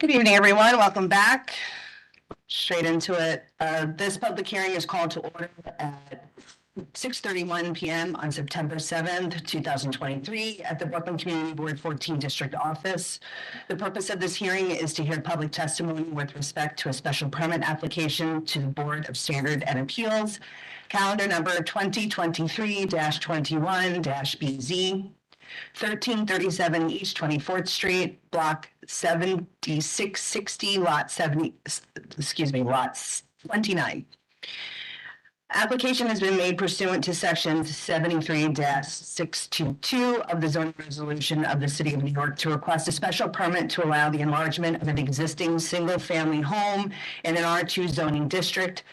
Good evening, everyone. Welcome back. Straight into it. This public hearing is called to order at 6:31 p.m. on September 7th, 2023 at the Brooklyn Community Board 14 District Office. The purpose of this hearing is to hear public testimony with respect to a special permit application to the Board of Standard and Appeals, calendar number 2023-21-BZ. 1337 East 24th Street, Block 7660, Lot 29. Application has been made pursuant to Section 73-622 of the zoning resolution of the City of New York to request a special permit to allow the enlargement of an existing single-family home in an R2 zoning district,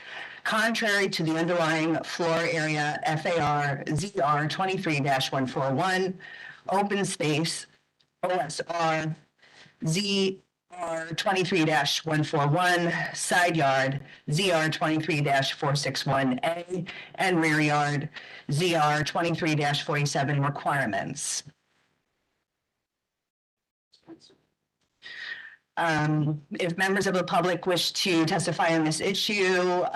contrary to the underlying floor area FAR ZR 23-141, open space OSR ZR 23-141, side yard ZR 23-461A, and rear yard ZR 23-47 requirements. If members of the public wish to testify on this issue, you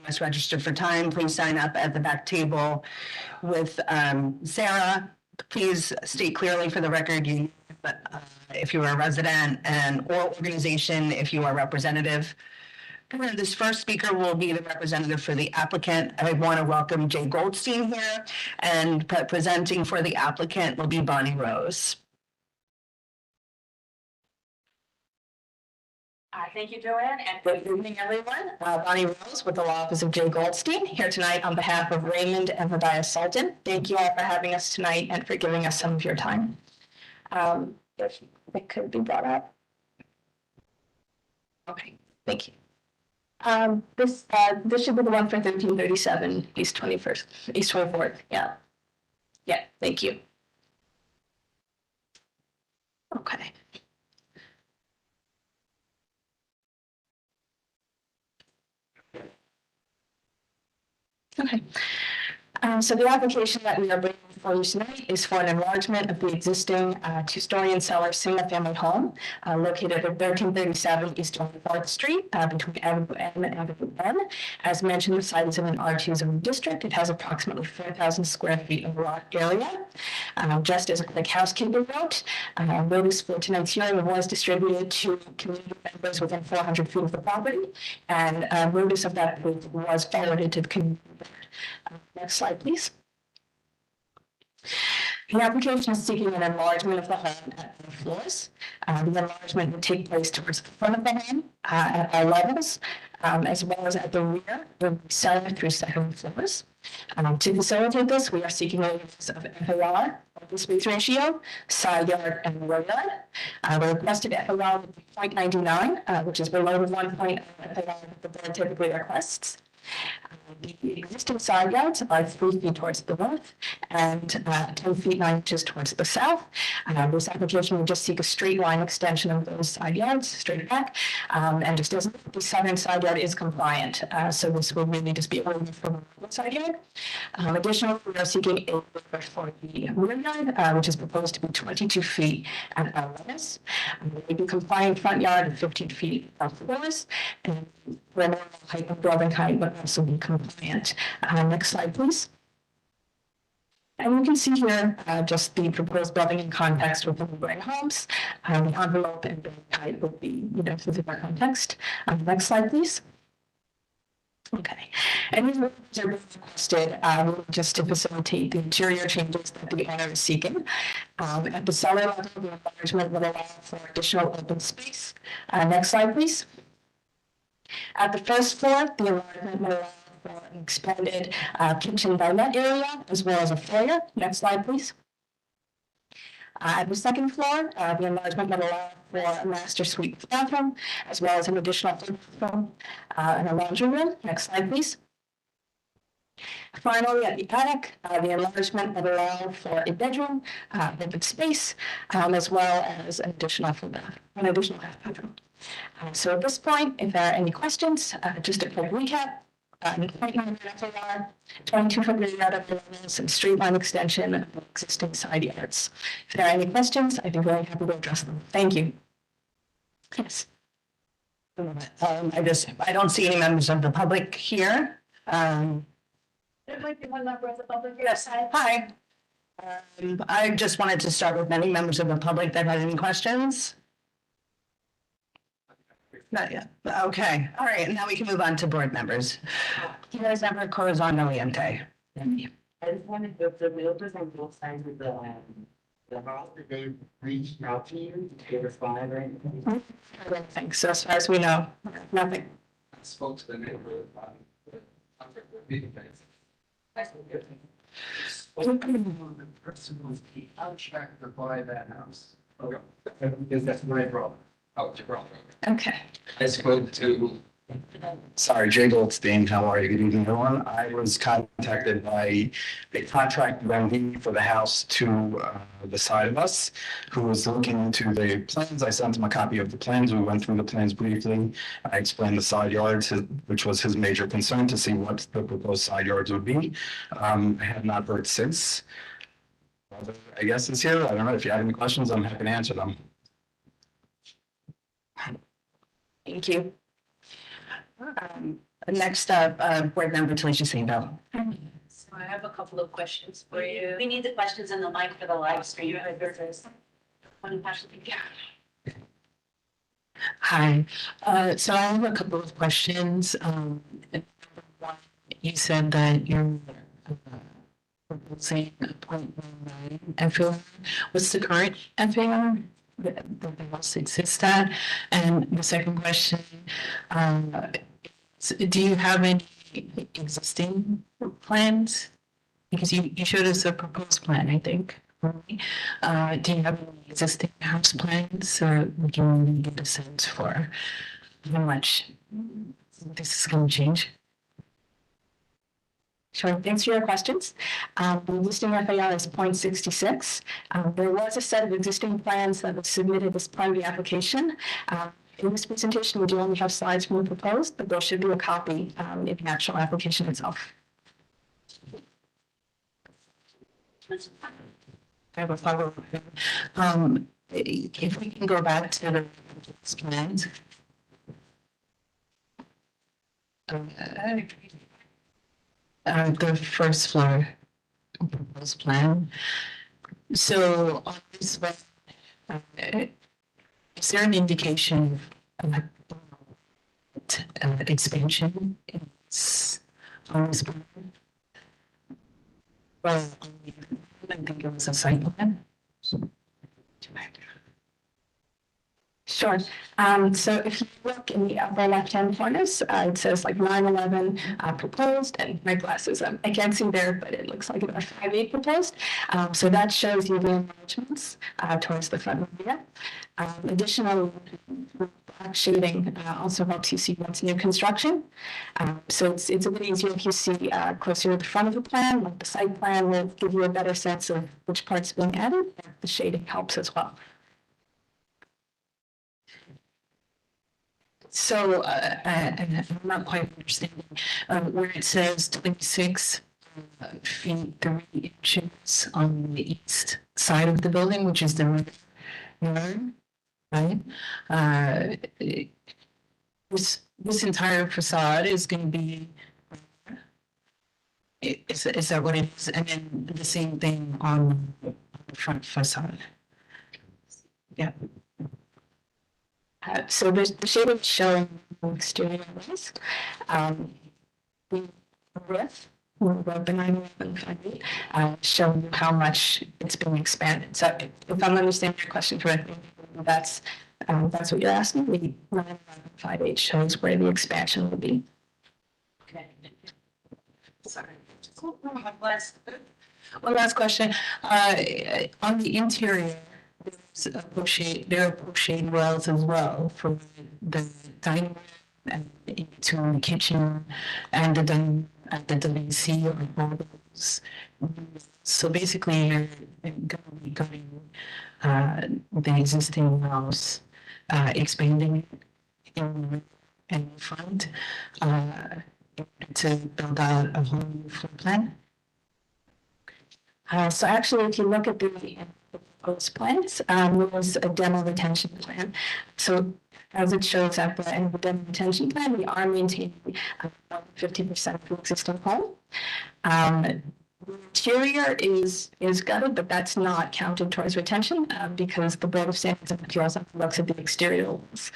must register for time. Please sign up at the back table with Sarah. Please state clearly for the record if you are a resident or organization, if you are representative. This first speaker will be the representative for the applicant. I want to welcome Jay Goldstein here, and presenting for the applicant will be Bonnie Rose. Thank you, Joanne, and good evening, everyone. Bonnie Rose with the Law Office of Jay Goldstein here tonight on behalf of Raymond and Hadiah Sultan. Thank you all for having us tonight and for giving us some of your time. If it could be brought up. Okay, thank you. This should be the one for 1337 East 24th. Yeah, thank you. Okay. Okay. So the application that we are bringing before you tonight is for an enlargement of the existing two-story and cellar single-family home located at 1337 East 24th Street between Avenue M and Avenue N. As mentioned, the site is in an R2 zone district. It has approximately 4,000 square feet of lot area. Just as a quick housekeeping note, notice for tonight's hearing was distributed to community members within 400 feet of the property, and notice of that was forwarded to the community. Next slide, please. The application is seeking an enlargement of the home at both floors. The enlargement would take place towards the front of the home at all levels, as well as at the rear, the cellar through second floors. To facilitate this, we are seeking waivers of FAR, open space ratio, side yard, and rear yard. The requested FAR would be 0.99, which is below the 1.0 FAR that the board typically requests. The existing side yards are 3 feet towards the north and 10 feet 9 inches towards the south. This application will just seek a straight line extension of those side yards straight back, and just as the southern side yard is compliant, so this will really just be a waiver from the side yard. Additionally, we are seeking a waiver for the rear yard, which is proposed to be 22 feet at our limits. It will be compliant front yard of 15 feet of floors, and normal height of building height, but also be compliant. Next slide, please. And you can see here just the proposed building in context with the neighboring homes. The envelope and building height will be, within that context. Next slide, please. Okay, and these are being requested just to facilitate the interior changes that the owner is seeking. At the cellar level, the enlargement will allow for additional open space. Next slide, please. At the first floor, the enlargement will allow for an expanded kitchen dinette area as well as a foyer. Next slide, please. At the second floor, the enlargement will allow for a master suite bathroom as well as an additional bathroom and a laundry room. Next slide, please. Finally, at the attic, the enlargement will allow for a bedroom, open space, as well as an additional half bedroom. So at this point, if there are any questions, just a quick recap. 0.9 FAR, 22-foot rear yard of levels, and straight line extension of existing side yards. If there are any questions, I'd be very happy to address them. Thank you. Yes. I don't see any members of the public here. There might be one member of the public. Yes, hi. I just wanted to start with any members of the public that had any questions. Not yet. Okay, all right, now we can move on to board members. Here's member Corazon Oriente. I just wanted to, the realtors on both sides of the house, did they reach out to you, to respond or anything? I don't think so, as far as we know, nothing. I spoke to the neighborhood about it. The person was the contract to buy that house. Okay. Because that's my problem. Oh, it's your problem. Okay. I spoke to. Sorry, Jay Goldstein, how are you? Good evening, everyone. I was contacted by a contract vendor for the house to the side of us, who was looking into the plans. I sent him a copy of the plans. We went through the plans briefly. I explained the side yards, which was his major concern, to see what the proposed side yards would be. I have not heard since. I guess it's here. I don't know if you have any questions. I'm happy to answer them. Thank you. Next up, board member Talisha Sabo. So I have a couple of questions for you. We need the questions in the mic for the live stream. One question. Hi, so I have a couple of questions. Number one, you said that you're proposing a 0.19 FAR. What's the current FAR that the house exists at? And the second question, do you have any existing plans? Because you showed us a proposed plan, I think. Do you have any existing house plans, so we can get a sense for how much this is going to change? Sure, thanks for your questions. The existing FAR is 0.66. There was a set of existing plans that was submitted as part of the application. In this presentation, we do only have slides from the proposed, but there should be a copy in the actual application itself. I have a follow-up. If we can go back to the plans. The first floor proposed plan. So on this one, is there an indication of expansion on this plan? Well, I think it was a site plan. Sure. So if you look in the upper left-hand corners, it says like 911 proposed, and my glasses, I can't see there, but it looks like about 5.8 proposed. So that shows you the enlargements towards the front of the rear. Additional black shading also helps you see what's new construction. So it's a bit easier if you see closer to the front of the plan, like the site plan will give you a better sense of which part's being added. The shading helps as well. So I'm not quite understanding where it says 26 feet 3 inches on the east side of the building, which is the rear yard, right? This entire facade is going to be. Is that what it is? And then the same thing on the front facade. Yeah. So the shading showing exterior walls. The width, the 911 showing you how much it's been expanded. So if I'm understanding your question correctly, that's what you're asking. The 911 shows where the expansion will be. Okay. Sorry. One last question. On the interior, there are post-shade wells as well for the dining room and into the kitchen and the dining at the WC or all those. So basically, you're going to be cutting the existing house, expanding in the front to build out a whole new floor plan. So actually, if you look at the proposed plans, there was a demo retention plan. So as it shows up in the demo retention plan, we are maintaining 50% of the existing home. The interior is gutted, but that's not counted towards retention because the Board of Standards and Appeals looks at the exterior walls.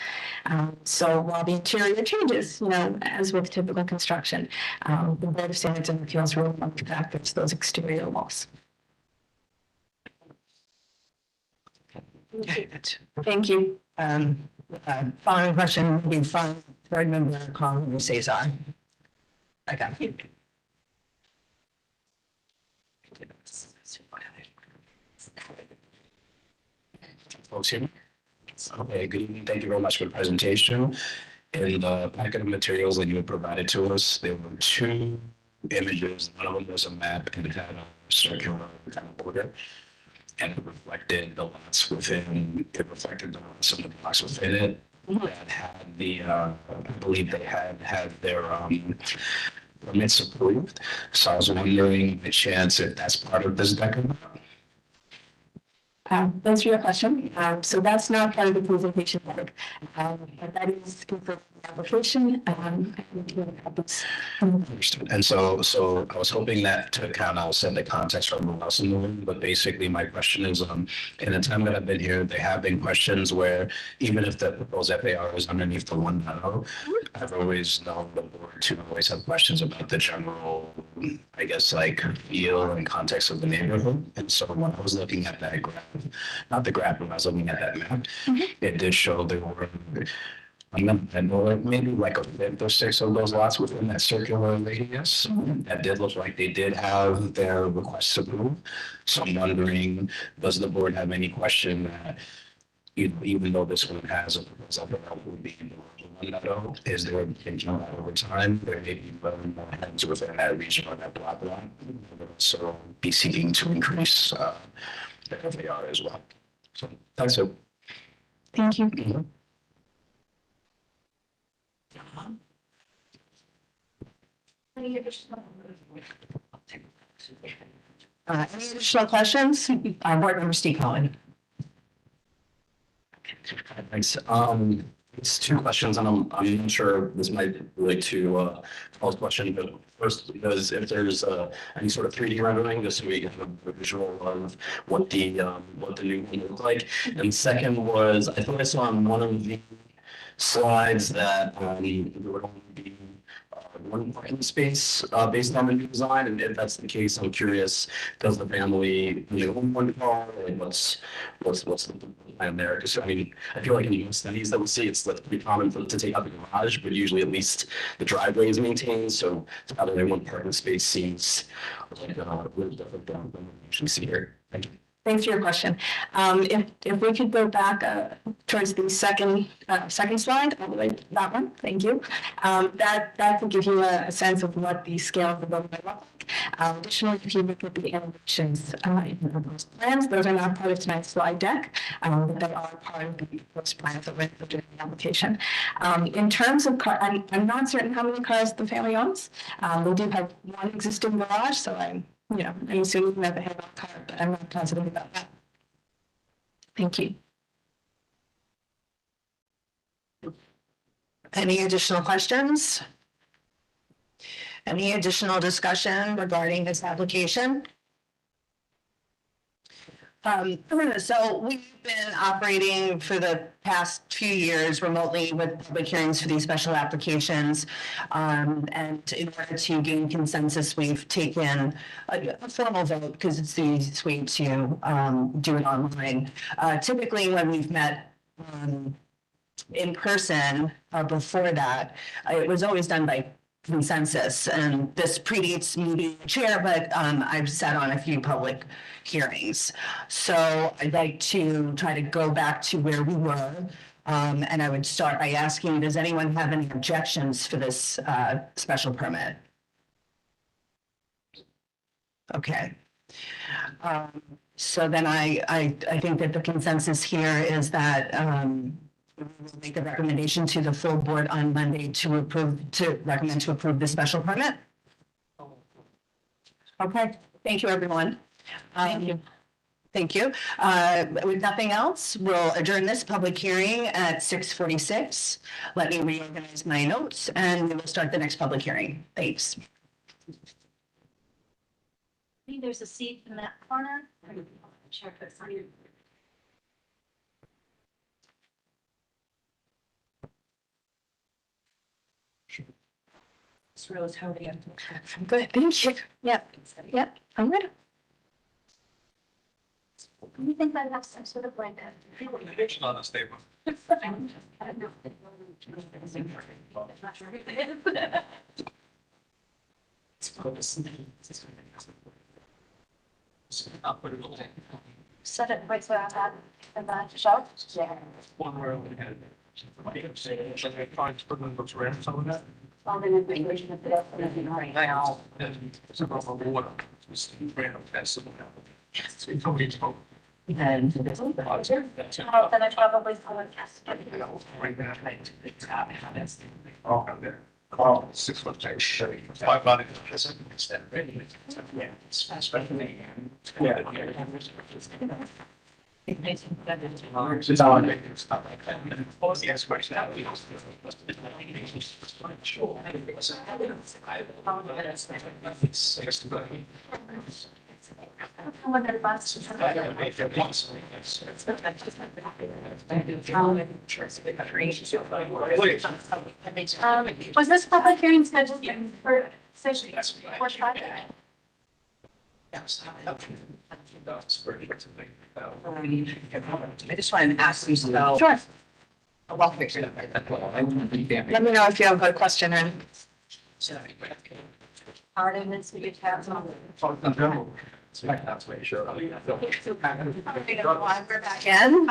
So while the interior changes, as with typical construction, the Board of Standards and Appeals really want to factor those exterior walls. Thank you. Following question, we find board member calling who says on. Okay. Folks hear me? Okay, good evening. Thank you very much for the presentation. In the packet of materials that you had provided to us, there were two images. One of them was a map and it had a circular kind of border. And it reflected the lots within, it reflected the lots of the blocks within it that had the, I believe they had their permits approved. So I was wondering the chance if that's part of this document. Thanks for your question. So that's not part of the presentation work, but that is for the application. Understood. And so I was hoping that to kind of set the context for everyone else in the room, but basically my question is, in the time that I've been here, there have been questions where even if the proposed FAR is underneath the 1.0, I've always known the board to always have questions about the general, I guess, like feel and context of the neighborhood. And so when I was looking at that graph, not the graph, when I was looking at that map, it did show there were, maybe like a fifth or sixth of those lots within that circular radius. That did look like they did have their requests approved. So I'm wondering, does the board have any question that even though this one has a proposal that would be is there thinking that over time there may be more heads within that region or that block line? So be seeking to increase the FAR as well. So that's it. Thank you. Any additional questions? Board member Steve Cohen. Thanks. It's two questions, and I'm not sure this might relate to Paul's question, but first, because if there's any sort of 3D rendering, just so we get a visual of what the new one looks like. And second was, I think I saw on one of the slides that there would only be one parking space based on the new design, and if that's the case, I'm curious, does the family own one car, and what's the plan there? Because I mean, I feel like in most studies that we see, it's pretty common to take out the garage, but usually at least the driveway is maintained, so having one parking space seems like really different than what we usually see here. Thank you. Thanks for your question. If we could go back towards the second slide, all the way to that one, thank you. That will give you a sense of what the scale of the building might look like. Additionally, if you look at the elevations in those plans, those are not part of tonight's slide deck, but they are part of those plans that we're doing the application. In terms of car, I'm not certain how many cars the family owns. We do have one existing garage, so I'm assuming we never have a car, but I'm not positive about that. Thank you. Any additional questions? Any additional discussion regarding this application? So we've been operating for the past few years remotely with public hearings for these special applications. And in order to gain consensus, we've taken a formal vote because it's the easiest way to do it online. Typically, when we've met in person before that, it was always done by consensus, and this predates me being chair, but I've sat on a few public hearings. So I'd like to try to go back to where we were, and I would start by asking, does anyone have any objections for this special permit? Okay. So then I think that the consensus here is that we will make a recommendation to the full board on Monday to recommend to approve the special permit. Okay, thank you, everyone. Thank you. Thank you. With nothing else, we'll adjourn this public hearing at 6:46. Let me reorganize my notes and we will start the next public hearing. Thanks. I think there's a seat in that corner. Sure, but it's on your- This row is how we have. Good, thank you. Yep, I'm ready. You think I have some sort of like set it right where I'm at in the shelf? Yeah. Well, then it's version of the. And. Oh, then I probably saw it. Was this public hearing scheduled for session? I just wanted to ask you about. Sure. A welfare check. Let me know if you have a question or. Ordinance we could have on. We're back in.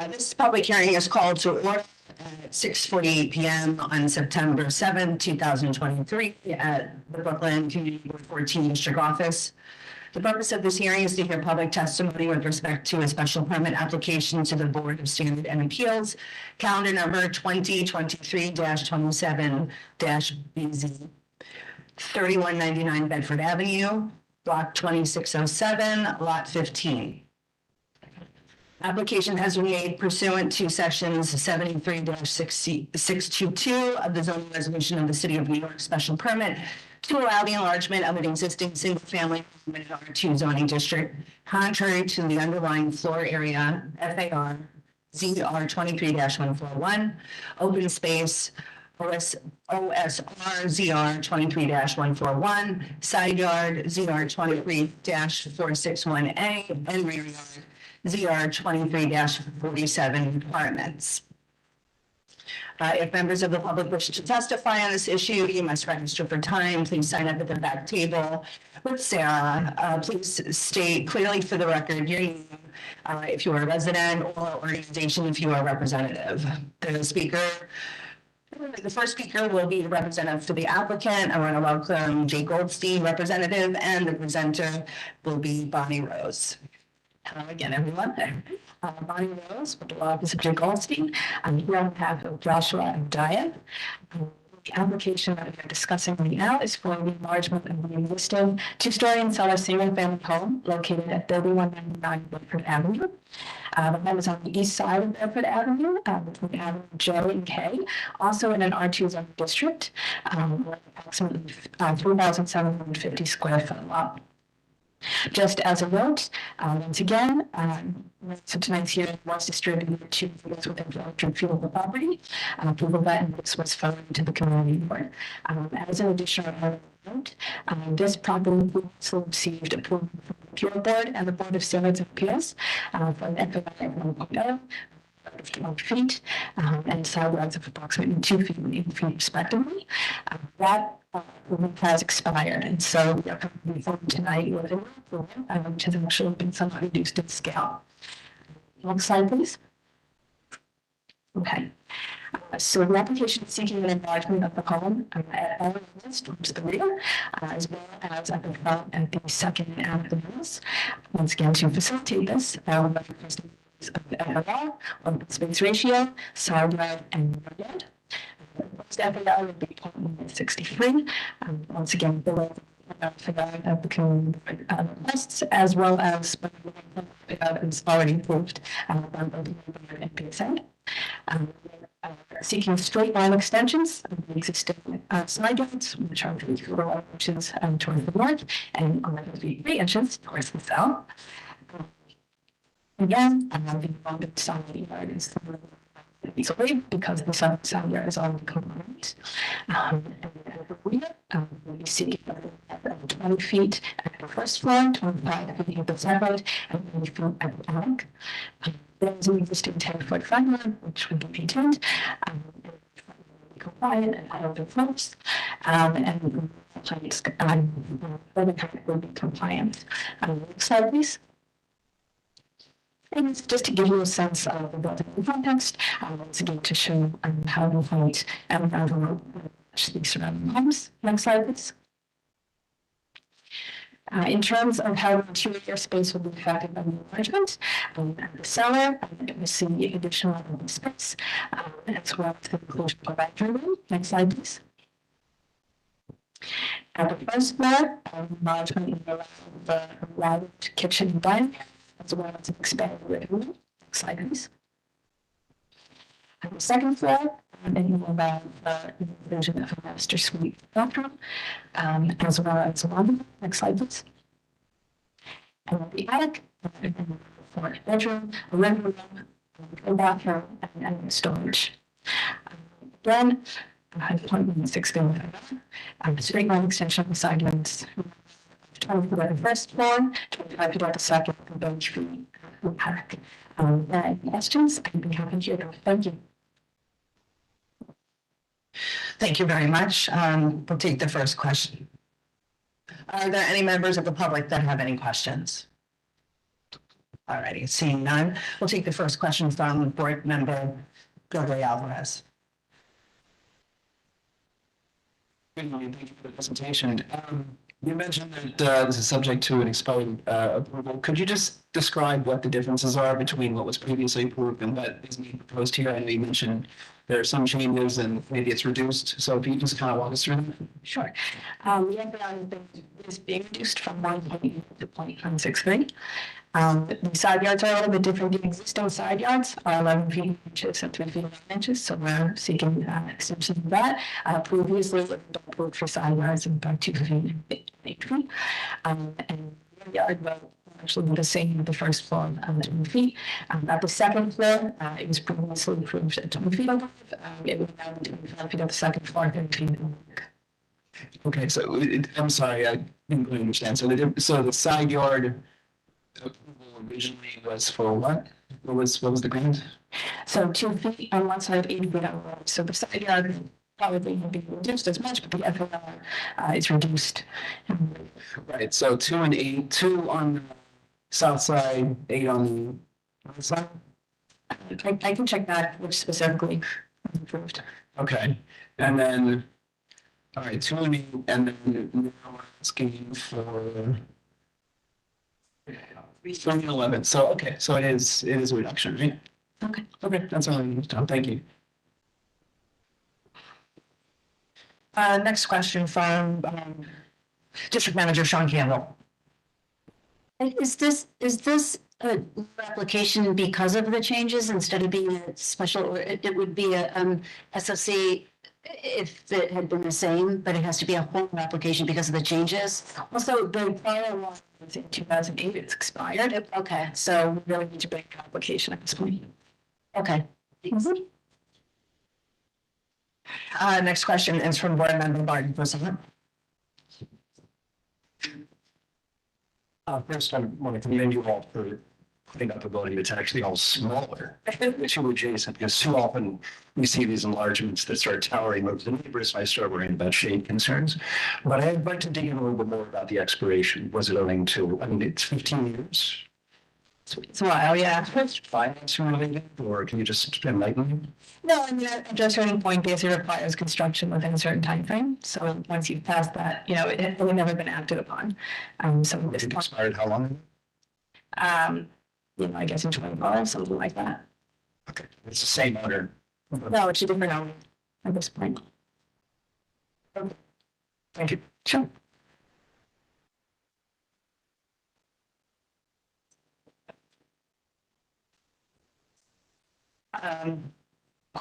This public hearing is called to order at 6:48 PM on September 7th, 2023 at the Brooklyn Community Board 14 District Office. The purpose of this hearing is to hear public testimony with respect to a special permit application to the Board of Standard and Appeals, calendar number 2023-27-BZ, 3199 Bedford Avenue, block 2607, lot 15. Application has been made pursuant to sections 73-622 of the zoning resolution of the City of New York special permit to allow the enlargement of an existing single-family permitted R2 zoning district, contrary to the underlying floor area FAR ZR 23-141, open space OSR ZR 23-141, side yard ZR 23-461A, and rear yard ZR 23-47 requirements. If members of the public wish to testify on this issue, you must register for time. Please sign up at the back table with Sarah. Please state clearly for the record your name, if you are a resident, or organization if you are a representative. The first speaker will be the representative for the applicant. I want to welcome Jay Goldstein, representative, and the presenter will be Bonnie Rose. Hello again, everyone. Bonnie Rose with the law office of Jay Goldstein. I'm here on behalf of Joshua and Diane. The application that we are discussing right now is for the enlargement of the existing two-story and cellar single-family home located at 3199 Bedford Avenue. The home is on the east side of Bedford Avenue, between Avenue J and K, also in an R2 zone district, approximately 3,750 square foot lot. Just as a note, once again, so tonight's hearing was distributed to those within 400 feet of the property. Approval that this was forwarded to the community board. As an additional note, this property also received approval from the Appeal Board and the Board of Standards and Appeals for an FAR 1.0 of 12 feet and side yards of approximately 2 feet and 8 feet respectively. That has expired, and so we are coming before you tonight with an approval, which has actually been somewhat reduced in scale. Next slide, please. Okay. So the application is seeking an enlargement of the home at all levels towards the rear, as well as at the front at the second and at the wheels. Once again, to facilitate this, of the FAR, open space ratio, side yard, and rear yard. Most FAR would be 0.63, once again below for that applicant requests, as well as is already approved by building department and BSA. Seeking straight line extensions of the existing side yards, which are 4 inches towards the north and 11 feet 3 inches towards the south. Again, the longest side yard is easily because the side yard is already compliant. And we'll be seeking 20 feet at the first floor, 25 feet at the second, and 20 feet at the attic. There's an existing 10-foot front yard, which would be maintained, compliant and out of the floors, and heights, building height will be compliant. Next slide, please. And just to give you a sense of the building context, once again to show how the height and the surrounding homes. Next slide, please. In terms of how the interior space will be affected by the enlargement, the cellar, we see additional space, as well as the inclusion of a bedroom. Next slide, please. At the first floor, enlargement will allow the lounge, kitchen, and dining, as well as an expanded living room. Next slide, please. At the second floor, then you will have the inclusion of a master suite bathroom, as well as a lobby. Next slide, please. And at the attic, for a bedroom, a living room, a bathroom, and storage. Again, 0.16 straight line extension of the side yards. 20 feet at the first floor, 25 feet at the second, and 30 feet in the attic. Any questions? I'd be happy to go. Thank you. Thank you very much. We'll take the first question. Are there any members of the public that have any questions? All righty, seeing none, we'll take the first question from board member Gregory Alvarez. Good evening. Thank you for the presentation. You mentioned that this is subject to an expired approval. Could you just describe what the differences are between what was previously approved and what is being proposed here? I know you mentioned there are some changes and maybe it's reduced. So if you just kind of walk us through them. Sure. The MPI is being reduced from 1.8 to 0.163. The side yards are a little bit different. The existing side yards are 11 feet inches and 3 feet 11 inches. So we're seeking extension of that. Previously, we approved for side yards of about 2 feet and 8 feet. And the yard will actually be the same with the first floor of 20 feet. At the second floor, it was previously approved at 20 feet. It would now be 25 feet at the second floor, 30 feet. Okay, so I'm sorry, I didn't really understand. So the side yard approval originally was for what? What was the grant? So 2 feet on one side, 80 feet on the other. So the side yard probably won't be reduced as much, but the FLR is reduced. Right, so 2 and 8, 2 on the south side, 8 on the north side? I can check that, which specifically approved. Okay, and then, all right, 2 and 8, and then now we're asking for 3 and 11. So, okay, so it is a reduction, right? Okay, that's all I need to know. Thank you. Next question from District Manager Sean Campbell. Is this a application because of the changes instead of being a special, or it would be a SOC if it had been the same, but it has to be a whole application because of the changes? Also, the prior one was in 2008, it's expired. Okay, So we really need to bring an application at this point. okay. Next question is from board member Barton Brisson. First, I want to commend you all for putting up a building that's actually all smaller, too adjacent, because too often we see these enlargements that start towering over the neighbors, and I start worrying about shade concerns. But I'd like to dig in a little bit more about the expiration. Was it owing to, I mean, it's 15 years? It's a while, yeah. Finance related, or can you just enlighten me? No, I mean, at a certain point, BSA requires construction within a certain time frame. So once you've passed that, it had really never been acted upon. So this It point, expired how long ago? I guess in 2012, something like that. Okay, it's the same owner. No, it's a different owner at this point. Thank you. Sure.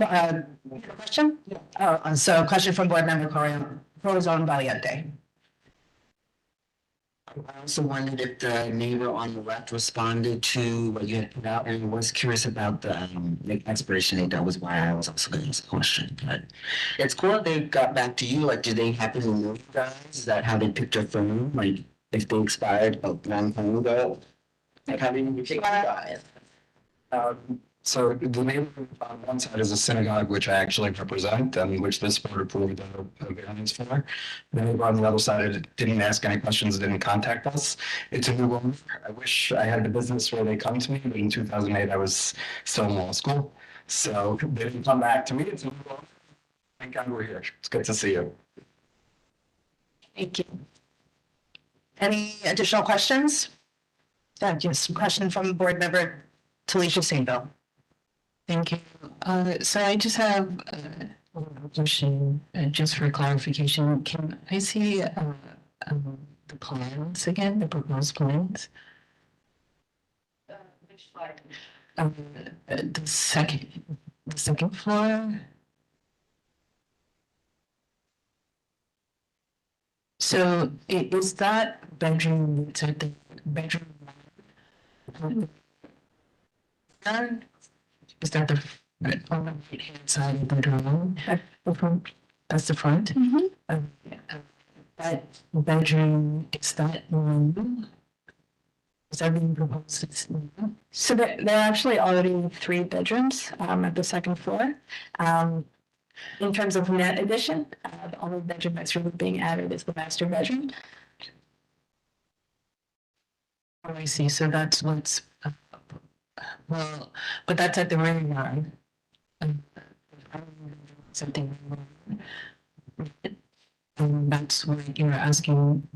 You have a question? Oh, so question from board member Corazon Valiente. I also wondered if the neighbor on the left responded to what you had put out, and was curious about the expiration date. That was why I was also going to ask a question. But it's cool that they got back to you. Like, did they happen to know you guys? Is that how they picked your phone? Like, if they expired a long time ago? Like, how did you pick you guys? So the neighborhood on one side is a synagogue, which I actually represent and which this board approved a variance for. The neighbor on the other side didn't ask any questions, didn't contact us. It's a new one. I wish I had the business where they come to me, but in 2008, I was still in law school. So they didn't come back to me. It's a new one. Thank God we're here. It's good to see you. Thank you. Any additional questions? Yes, question from board member Talisha Sainville. Thank you. So I just have a question, just for clarification. Can I see the plans again, the proposed plans? Which slide? The second floor. So is that bedroom, so the bedroom? Is that the on the right hand side of the drawing? The front, that's the front. That bedroom, is that new? Is that being proposed as new? So there are actually already 3 bedrooms at the second floor. In terms of net addition, the only bedroom that's really being added is the master bedroom. Oh, I see. So that's what's well, but that's at the rear yard. Something. And that's what you're asking.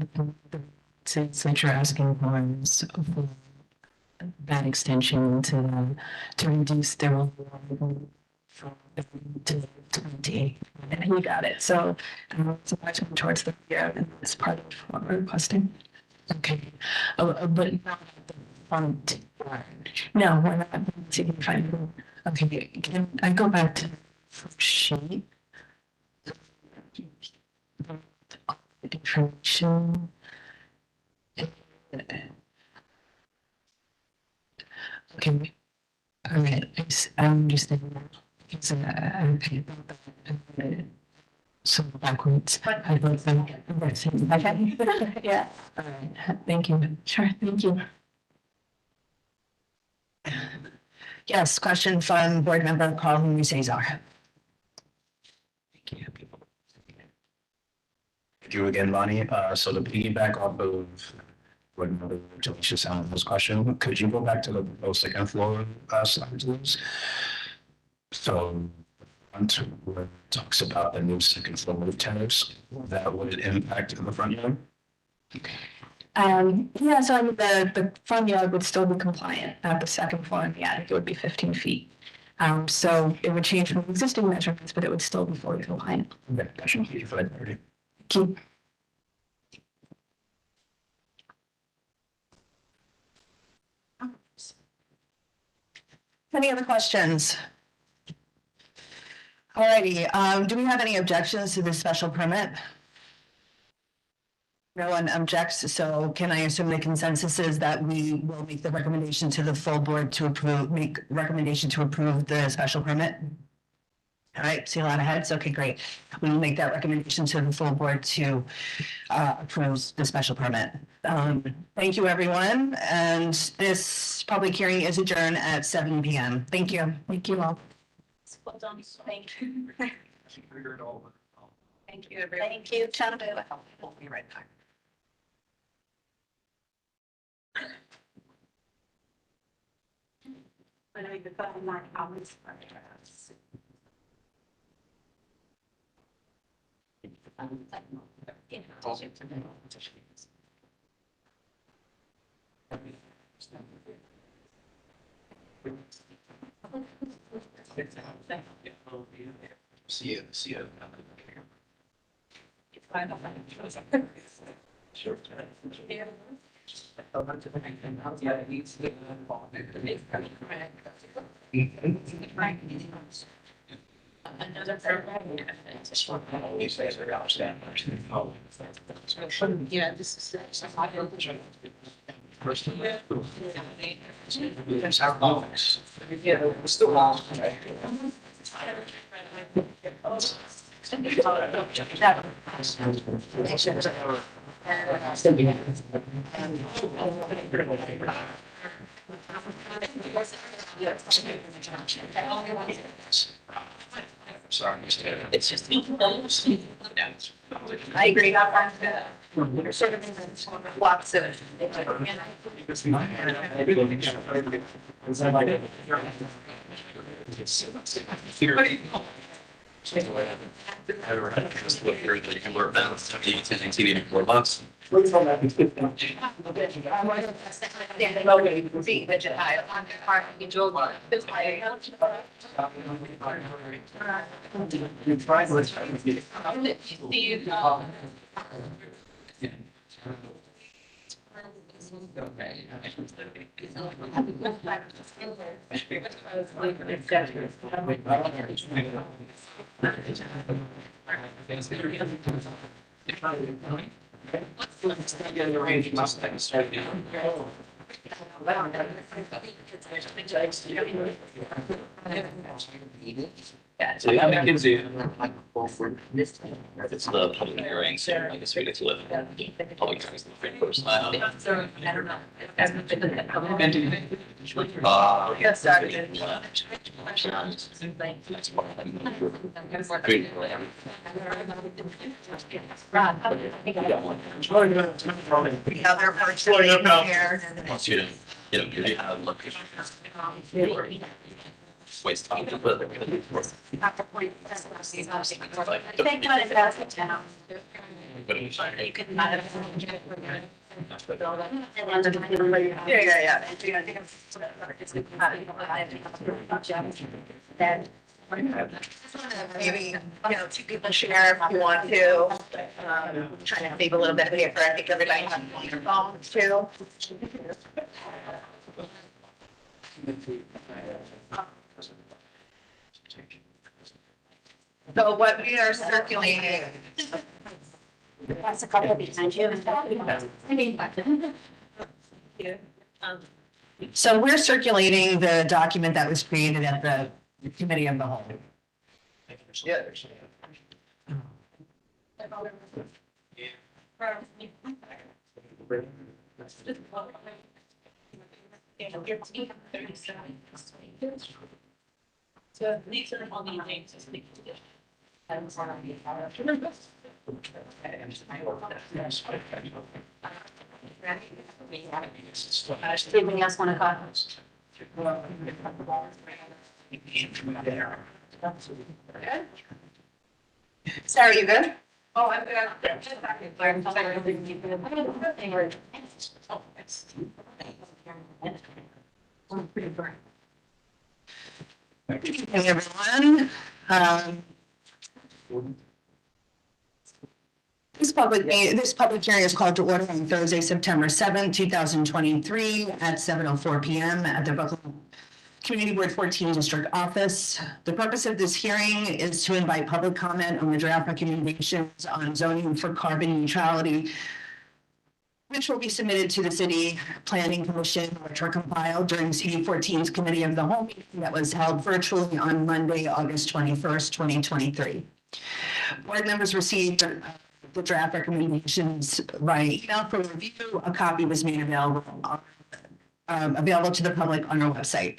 Since that you're asking for that extension to reduce the from to 20. And you got it. So it's approximately towards the rear, and it's part of what we're requesting. Okay, but not the front. No, we're not. So you can find them. Okay, can I go back to the first sheet? Information. Okay, all right, I understand now. It's okay. So backwards. I wrote them. Okay. Yeah. All right, thank you. Sure. Thank you. Yes, question from board member Carl Henry Cesar. Thank you again, Lonnie. So to piggyback off of what Jalisha Salmon's question, could you go back to the second floor slide, please? So where it talks about the new second floor roof terrace, that would impact the front yard. Yeah, so I mean, the front yard would still be compliant at the second floor, and the attic would be 15 feet. So it would change from existing measurements, but it would still be fully compliant. Okay, I should be for that clarity. Thank you. Any other questions? Alrighty, do we have any objections to this special permit? No one objects, so can I assume the consensus is that we will make the recommendation to the full board to approve, make recommendation to approve the special permit? All right, see a lot of heads, okay, great. We will make that recommendation to the full board to approve the special permit. Thank you, everyone, and this public hearing is adjourned at 7 p.m. Thank you. Thank you all. Well done. Thank you. Thank you, everyone. Thank you, gentlemen. We'll be right back. I know you could put my comments. See you. Sure. Yeah. Another. Yeah, this is. It's just. I agree. You're sort of in lots of. So yeah, McKinsey. It's the public hearing, so I guess we get to live. Public hearings the first. Yes, the other person here. Once you have location. Waste time to put it. Think about it as a town. You could not have. Yeah. That. Maybe, two people share if you want to, trying to save a little bit of paper. I think everybody has their phones too. So what we are circulating. That's a couple of times you. So we're circulating the document that was created at the committee of the whole. Yeah. So these are all the names. Anybody else want to call? Sarah, you good? Oh, I'm good. Hey, everyone. This public hearing is called to order on Thursday, September 7th, 2023 at 7:04 PM at the Brooklyn Community Board 14 District Office. The purpose of this hearing is to invite public comment on the draft recommendations on zoning for carbon neutrality, which will be submitted to the City Planning Commission, which were compiled during CB14's Committee of the Whole meeting that was held virtually on Monday, August 21st, 2023. Board members received the draft recommendations by email for review. A copy was made available to the public on our website.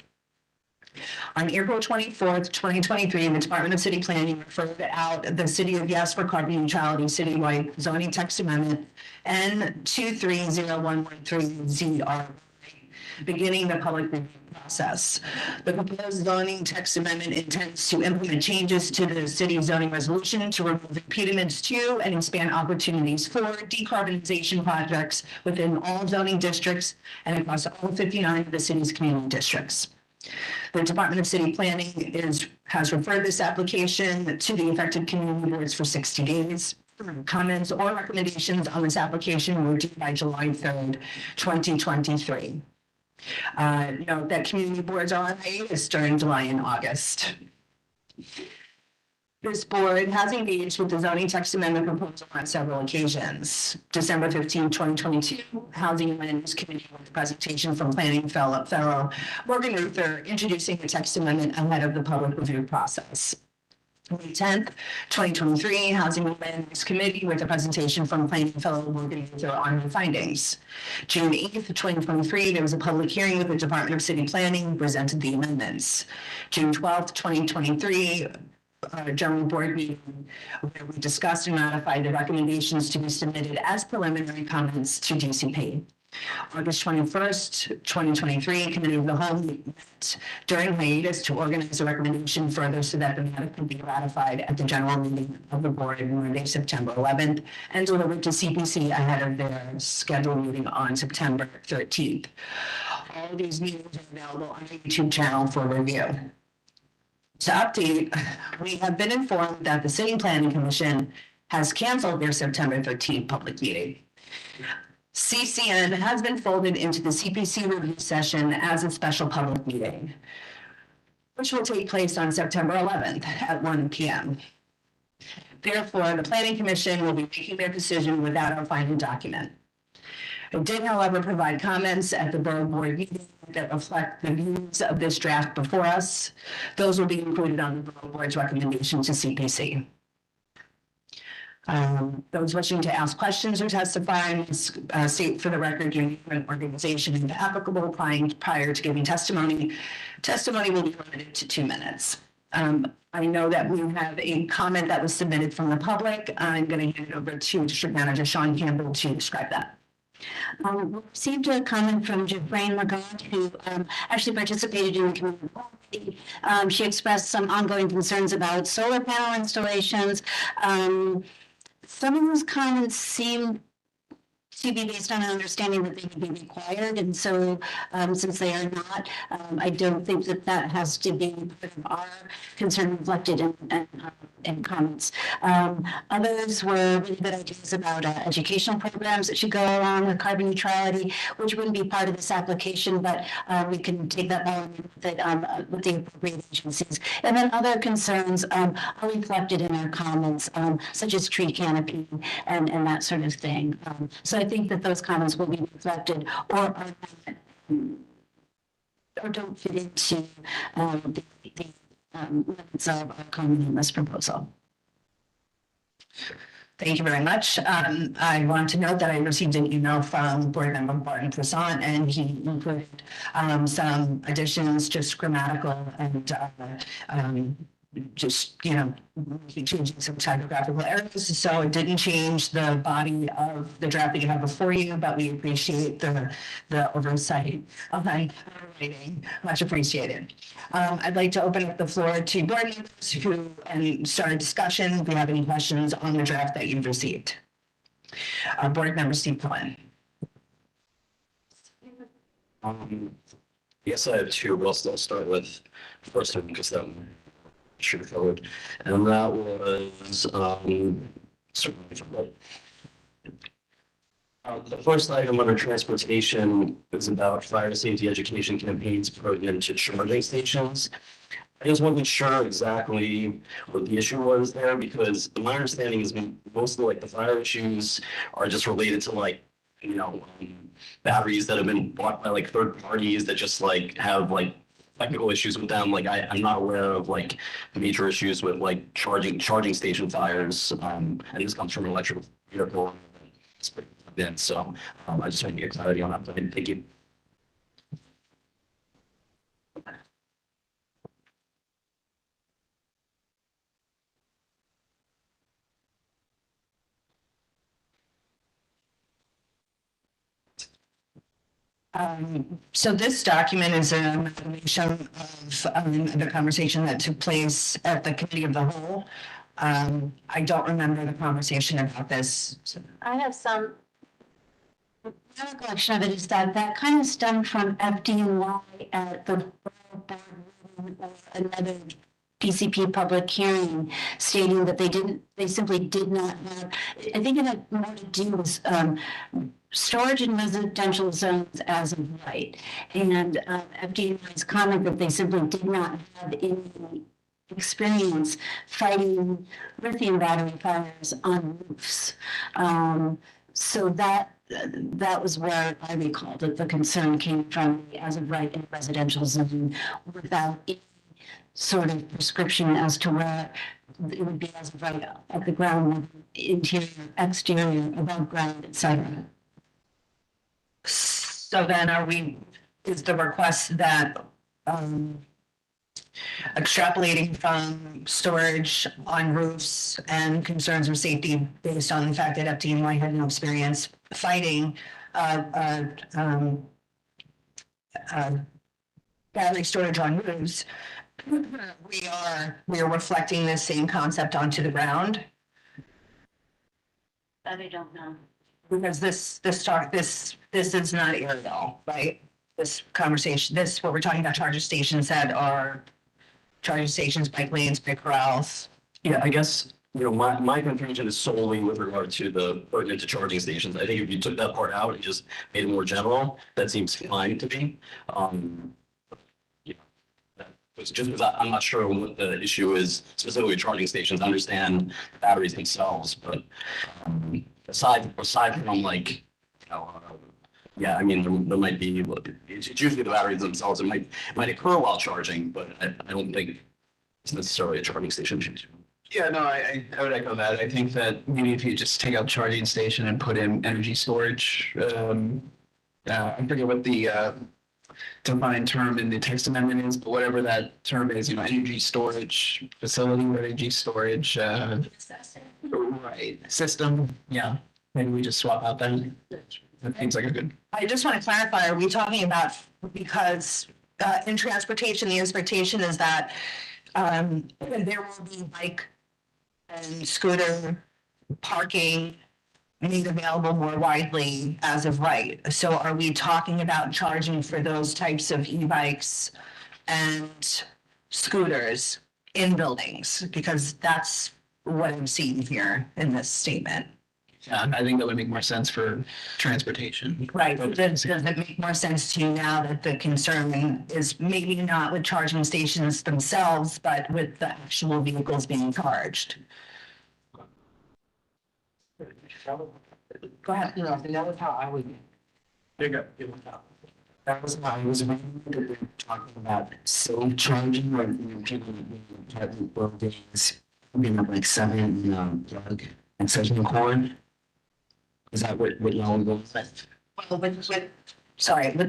On April 24th, 2023, the Department of City Planning referred out the City of Yes for Carbon Neutrality Citywide Zoning Text Amendment N230113ZR, beginning the public review process. The proposed zoning text amendment intends to implement changes to the city zoning resolution to remove impediments to and expand opportunities for decarbonization projects within all zoning districts and across all 59 of the city's community districts. The Department of City Planning has referred this application to the affected community boards for 60 days. Comments or recommendations on this application were due by July 3rd, 2023. Note that community boards are on hiatus during July and August. This board has engaged with the zoning text amendment proposal on several occasions. December 15, 2022, Housing and Land Use Committee with a presentation from planning fellow Morgan Ruther introducing the text amendment ahead of the public review process. May 10th, 2023, Housing and Land Use Committee with a presentation from planning fellow Morgan Ruther on the findings. June 8th, 2023, there was a public hearing with the Department of City Planning, presented the amendments. June 12th, 2023, general board meeting where we discussed and ratified the recommendations to be submitted as preliminary comments to DCP. August 21st, 2023, Committee of the Whole met during hiatus to organize a recommendation further so that the matter can be ratified at the general meeting of the board Monday, September 11th, and delivered to CPC ahead of their scheduled meeting on September 13th. All of these meetings are available on the YouTube channel for review. To update, we have been informed that the City Planning Commission has canceled their September 13th public meeting. CCN has been folded into the CPC review session as a special public meeting, which will take place on September 11th at 1 p.m. Therefore, the Planning Commission will be making their decision without our final document. I did, however, provide comments at the Borough Board meeting that reflect the views of this draft before us. Those will be included on the Borough Board's recommendation to CPC. Those wishing to ask questions or testify, state for the record your name and organization if applicable prior to giving testimony. Testimony will be limited to 2 minutes. I know that we have a comment that was submitted from the public. I'm going to hand it over to District Manager Sean Campbell to describe that. We received a comment from Jeffrain Lagarde, who actually participated in the community. She expressed some ongoing concerns about solar panel installations. Some of those comments seem to be based on an understanding that they would be required, and so since they are not, I don't think that that has to be part of our concern reflected in comments. Others were really good ideas about educational programs that should go along with carbon neutrality, which wouldn't be part of this application, but we can take that on with the appropriate agencies. And then other concerns are reflected in our comments, such as tree canopy and that sort of thing. So I think that those comments will be reflected or are not, or don't fit into the limits of our comment on this proposal. Thank you very much. I want to note that I received an email from Board Member Barton Prasant, and he included some additions, just grammatical and just, changing some typographical errors. So it didn't change the body of the draft that you have before you, but we appreciate the oversight of my writing. Much appreciated. I'd like to open up the floor to board members and start a discussion if you have any questions on the draft that you've received. Board Member Steve Cohen. Yes, I have two. We'll still start with first one because that one should have covered. And that was the first item under transportation is about fire safety education campaigns pertinent to charging stations. I just wasn't sure exactly what the issue was there because my understanding is most of the fire issues are just related to batteries that have been bought by third parties that just have technical issues with them. I'm not aware of major issues with charging station fires. And this comes from an electric vehicle. So I just want to get clarity on that. Thank you. So this document is an amalgamation of the conversation that took place at the Committee of the Whole. I don't remember the conversation about this. I have some recollection of it is that kind of stemmed from FDNY at the board meeting or another PCP public hearing stating that they simply did not have, I think it had more to do with storage in residential zones as of right. And FDNY's comment that they simply did not have any experience fighting lithium battery fires on roofs. So that was where I recall that the concern came from, as of right in residential zone without any sort of prescription as to where it would be as of right at the ground level, interior, exterior, above ground, etc. So then is the request that, extrapolating from storage on roofs and concerns of safety based on the fact that FDNY had no experience fighting, battery storage on roofs, we are reflecting this same concept onto the ground? That I don't know. Because this is not aerial, right? This conversation, what we're talking about, charger stations that are charging stations, bike lanes, bike corrals. Yeah, I guess, my confusion is solely with regard to the pertinent to charging stations. I think if you took that part out and just made it more general, that seems fine to me. Yeah, it's just because I'm not sure what the issue is specifically with charging stations. I understand the batteries themselves, but aside from like, yeah, I mean, there might be, it's usually the batteries themselves. It might occur while charging, but I don't think it's necessarily a charging station issue. Yeah, no, I would echo that. I think that maybe if you just take out charging station and put in energy storage, I forget what the defined term in the text amendment is, but whatever that term is, energy storage facility or energy storage, right, system. Yeah, maybe we just swap out that. That seems like a good. I just want to clarify, are we talking about, because in transportation, the expectation is that there will be bike and scooter parking made available more widely as of right. So are we talking about charging for those types of e-bikes and scooters in buildings? Because that's what I'm seeing here in this statement. Yeah, I think that would make more sense for transportation. Right, does it make more sense to you now that the concern is maybe not with charging stations themselves, but with the actual vehicles being charged? Go ahead. That was how I was. There you go. That was how I was reading that they're talking about safe charging when people have buildings, like 7 plug and 7 cord. Is that what y'all are going with? Well, with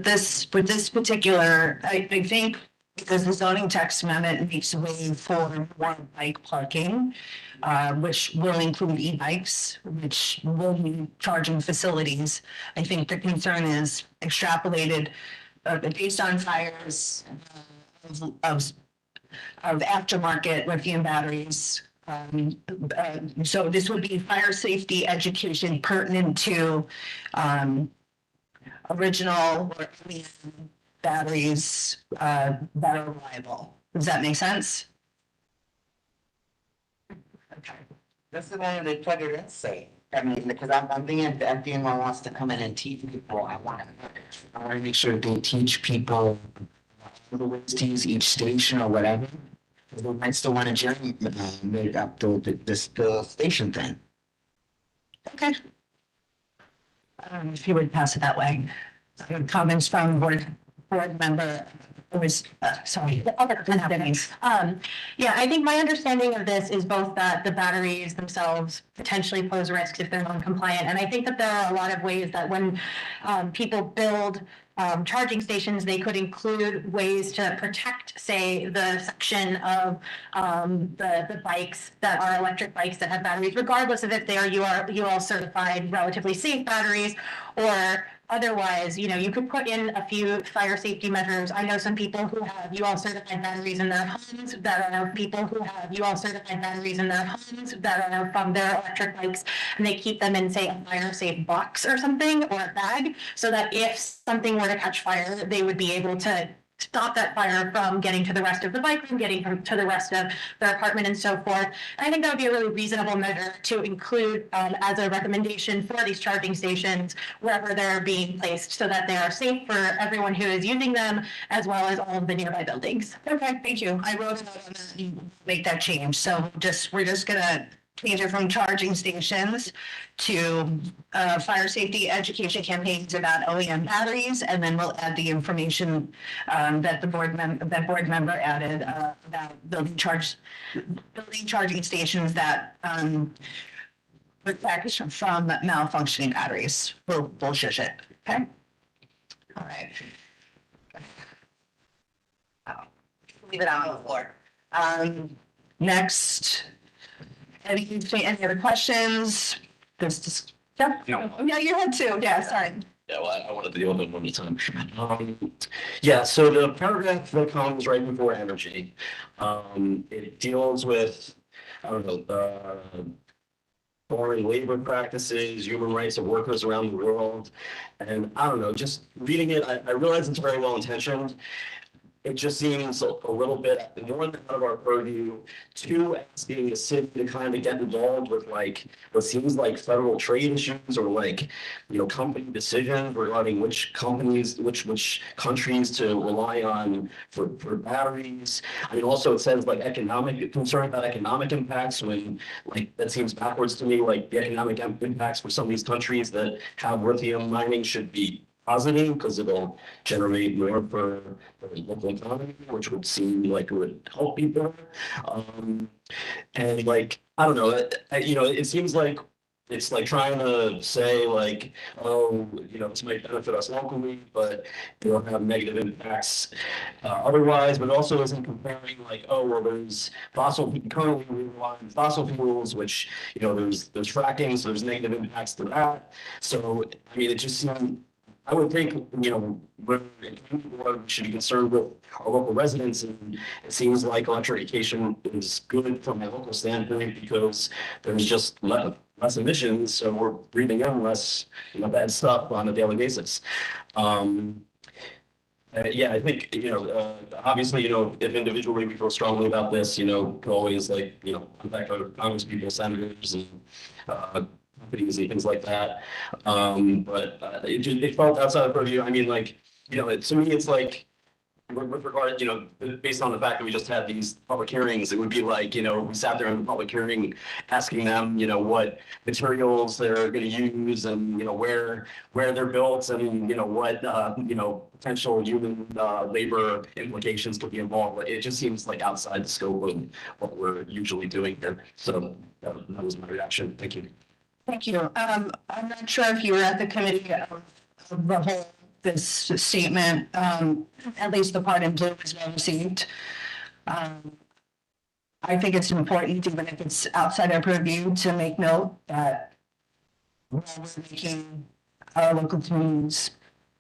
this particular, I think because the zoning text amendment makes way for more bike parking, which will include e-bikes, which will be charging facilities. I think the concern is extrapolated based on fires of aftermarket lithium batteries. So this would be fire safety education pertinent to original or batteries that are reliable. Does that make sense? Okay. This is one of the put it in say. I mean, because I'm thinking if the FDNY wants to come in and teach people, I want to make sure they teach people the ways to use each station or whatever. They might still want to make up the station thing. Okay. If you would pass it that way. Comments from board member, sorry. Yeah, I think my understanding of this is both that the batteries themselves potentially pose risks if they're non-compliant. And I think that there are a lot of ways that when people build charging stations, they could include ways to protect, say, the section of the bikes that are electric bikes that have batteries, regardless of if they are UL certified relatively safe batteries or otherwise, you could put in a few fire safety measures. I know some people who have UL certified batteries in their homes that are people who have UL certified batteries in their homes that are from their electric bikes, and they keep them in, say, a fire safe box or something or a bag, so that if something were to catch fire, they would be able to stop that fire from getting to the rest of the bike room, getting to the rest of the apartment and so forth. And I think that would be a really reasonable measure to include as a recommendation for these charging stations wherever they're being placed so that they are safe for everyone who is using them as well as all of the nearby buildings. Okay, thank you. I wrote a note on that and make that change. So we're just gonna change it from charging stations to fire safety education campaigns about OEM batteries, and then we'll add the information that board member added about building charging stations that with package from malfunctioning batteries. We'll bullshit it. Okay. All right. Leave it out on the floor. Next, any other questions? Yeah, yeah, you had two. Yeah, sorry. Yeah, well, I wanted to deal with it one at a time. Yeah, so the paragraph that comes right before energy, it deals with, I don't know, foreign labor practices, human rights of workers around the world. And I don't know, just reading it, I realize it's very well intentioned. It just seems a little bit more than out of our purview to asking the city to kind of get involved with like what seems like federal trade issues or like, you know, company decisions regarding which companies, which countries to rely on for batteries. I mean, also it says like economic concern about economic impacts when like that seems backwards to me, like the economic impacts for some of these countries that have lithium mining should be positive because it'll generate more for the local economy, which would seem like it would help people. And like, I don't know, you know, it seems like it's like trying to say like, oh, you know, this might benefit us locally, but it'll have negative impacts otherwise, but it also isn't comparing like, oh, well, there's currently we rely on fossil fuels, which, you know, there's fracking, so there's negative impacts to that. So, I mean, it just seems, I would think, you know, we should be concerned with our local residents, and it seems like electrification is good from a local standpoint because there's just less emissions, so we're breathing in less, you know, bad stuff on a daily basis. Yeah, I think, you know, obviously, you know, if individually we feel strongly about this, you know, we always like, you know, contact our Congress people, senators, and companies and things like that. But it felt outside of purview. I mean, like, you know, to me, it's like, with regard, you know, based on the fact that we just had these public hearings, it would be like, you know, we sat there in the public hearing asking them, you know, what materials they're going to use and, you know, where they're built and, you know, what, you know, potential human labor implications could be involved. It just seems like outside the scope of what we're usually doing here. So that was my reaction. Thank you. Thank you. I'm not sure if you were at the committee of the whole, this statement, at least the part in blue was well received. I think it's important, even if it's outside our purview, to make note that while we're making our local communities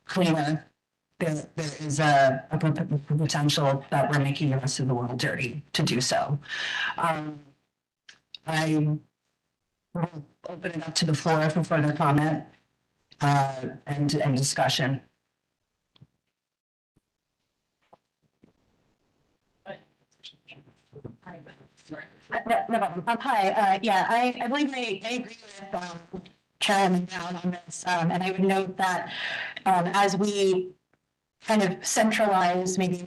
cleaner, there is a potential that we're making the rest of the world dirty to do so. I will open it up to the floor for further comment and discussion. No problem. Hi, yeah, I believe I agree with Chairman Brown on this, and I would note that as we kind of centralize maybe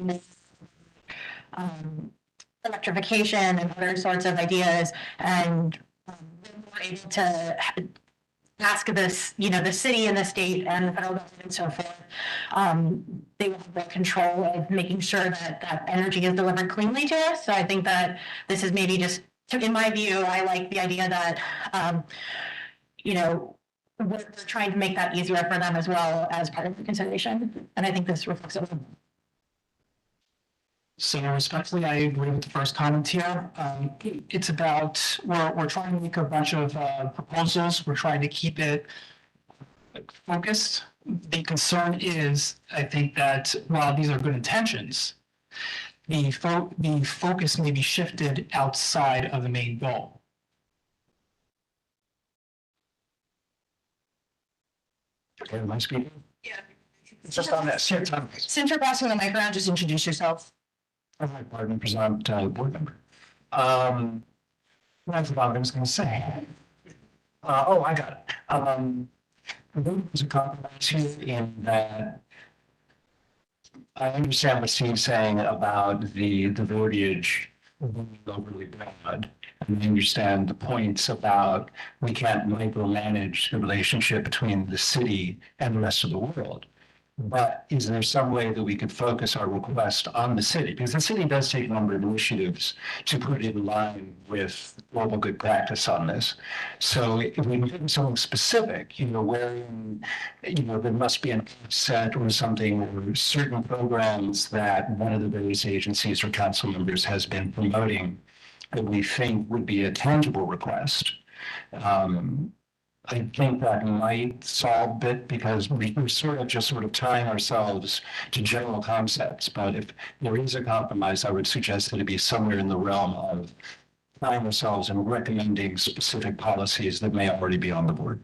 electrification and other sorts of ideas, and we're able to ask this, you know, the city and the state and the federal government and so forth, they will have more control of making sure that that energy is delivered cleanly to us. So I think that this is maybe just, in my view, I like the idea that, you know, we're trying to make that easier for them as well as part of the consideration. And I think this reflects it. So respectfully, I agree with the first comment here. It's about, we're trying to make a bunch of proposals. We're trying to keep it focused. The concern is, I think that while these are good intentions, the focus may be shifted outside of the main goal. Okay, am I speaking? Yeah. It's just on this, here, it's on this. Since you're passing the mic around, just introduce yourself. I beg pardon, President, board member. That's about what I was gonna say. I got it. There's a compromise here in that I understand what Steve's saying about the verbiage being overly broad. And I understand the points about we can't micromanage the relationship between the city and the rest of the world. But is there some way that we could focus our request on the city? Because the city does take a number of initiatives to put it in line with global good practice on this. So if we do something specific, wherein, there must be an offset or something, or certain programs that one of the various agencies or council members has been promoting that we think would be a tangible request. I think that might solve a bit because we're sort of tying ourselves to general concepts. But if there is a compromise, I would suggest that it be somewhere in the realm of tying ourselves and recommending specific policies that may already be on the board.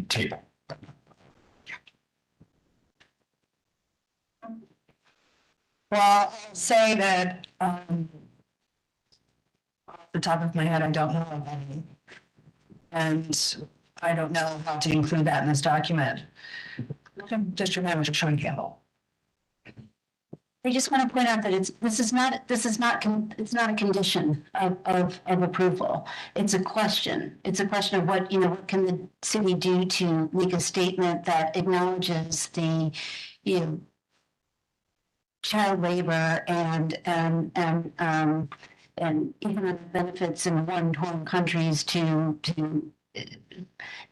Table. Well, I'll say that, off the top of my head, I don't know of any. And I don't know how to include that in this document. District Manager Sean Campbell. I just want to point out that this is not a condition of approval. It's a question. It's a question of what can the city do to make a statement that acknowledges the, child labor and economic benefits in war-torn countries to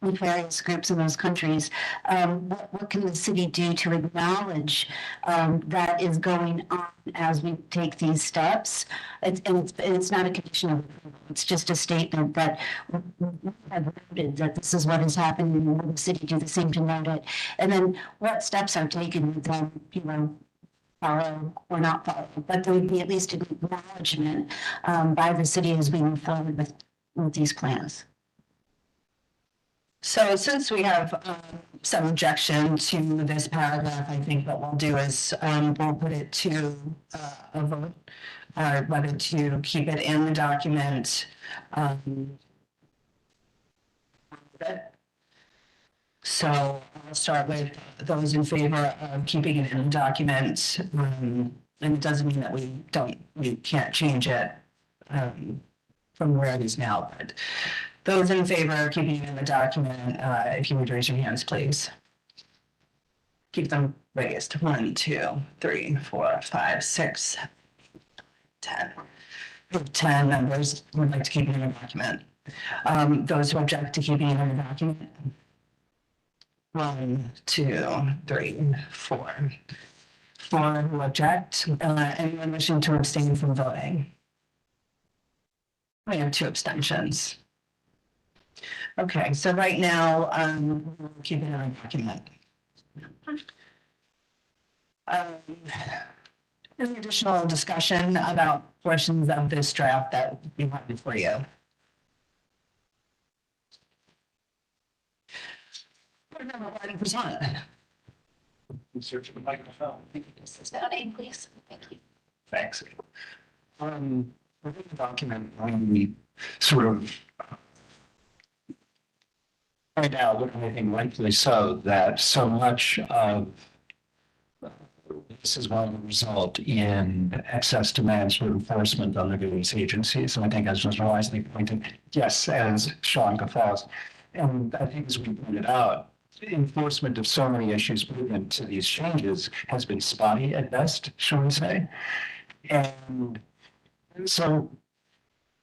various groups in those countries. What can the city do to acknowledge that is going on as we take these steps? It's not a condition of approval. It's just a statement that we have noted that this is what is happening, and will the city do the same to note it? And then what steps are taken with them, follow or not follow, but there would be at least an acknowledgement by the city as we move forward with these plans. So since we have some objection to this paragraph, I think what we'll do is we'll put it to a vote, whether to keep it in the document. So I'll start with those in favor of keeping it in the document. And it doesn't mean that we can't change it from where it is now, but those in favor of keeping it in the document, if you would raise your hands, please. Keep them raised. 1, 2, 3, 4, 5, 6, 10. 10 members would like to keep it in the document. Those who object to keeping it in the document. 1, 2, 3, 4. 4 who object. Anyone wishing to abstain from voting? We have 2 abstentions. Okay, so right now, we'll keep it in our document. Any additional discussion about portions of this draft that we have before you? Board Member Whiting-Presant. Search the microphone. Name, please. Thank you. Thanks. Within the document, we sort of point out, what I think rightfully so, that so much of this is going to result in excess demands for enforcement on the various agencies. And I think, as was wisely pointed, yes, as Sean guffaws. And I think, as we pointed out, enforcement of so many issues moving to these changes has been spotty at best, shall we say. And so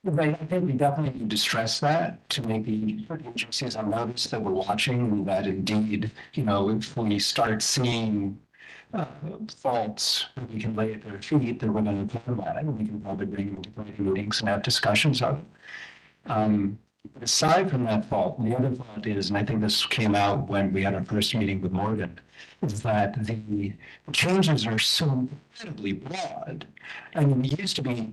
I think we definitely need to stress that to make the agencies on notice that we're watching, and that indeed, if we start seeing faults that we can lay at their feet, that we're going to talk about it, and we can probably bring them to committee meetings and have discussions of it. Aside from that fault, the other fault is, and I think this came out when we had our first meeting with Morgan, is that the changes are so incredibly broad. I mean, it used to be